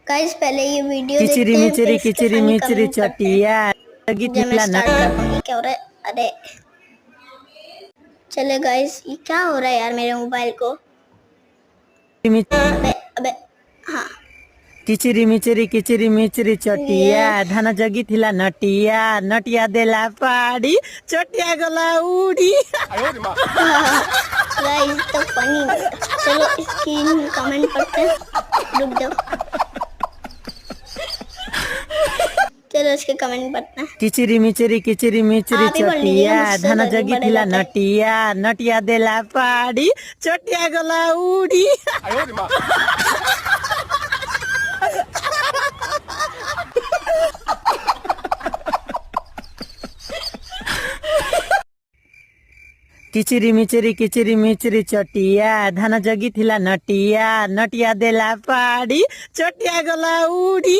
Guys पहले ये video देखते किचरी हैं मिचरी फिर इसके किचरी फनी मिचरी कमेंट पढ़ते हैं। चटिया जब मैं स्टार्ट कर पाऊंगी क्या हो रहा है। अरे चले गाइस ये क्या हो रहा है यार मेरे मोबाइल को। अबे अबे हाँ किचरी मिचरी चटिया ये धान जगी थिला नटिया नटिया देला पाड़ी चटिया गला उड़ी। गाइस तो फनी नहीं था। चलो इसकी कमेंट पढ़ते हैं। रुक जाओ चलो इसके कमेंट पढ़ते हैं। किचरी मिचरी आप ही पढ़ लीजिए चटिया मुझसे धान जल्दी जगी पढ़े थिला जाते हैं। नटिया नटिया देला पाड़ी चटिया गला उड़ी। किचरी मिचरी चटिया धान जगी थिला नटिया नटिया देला पाड़ी चटिया गला उड़ी।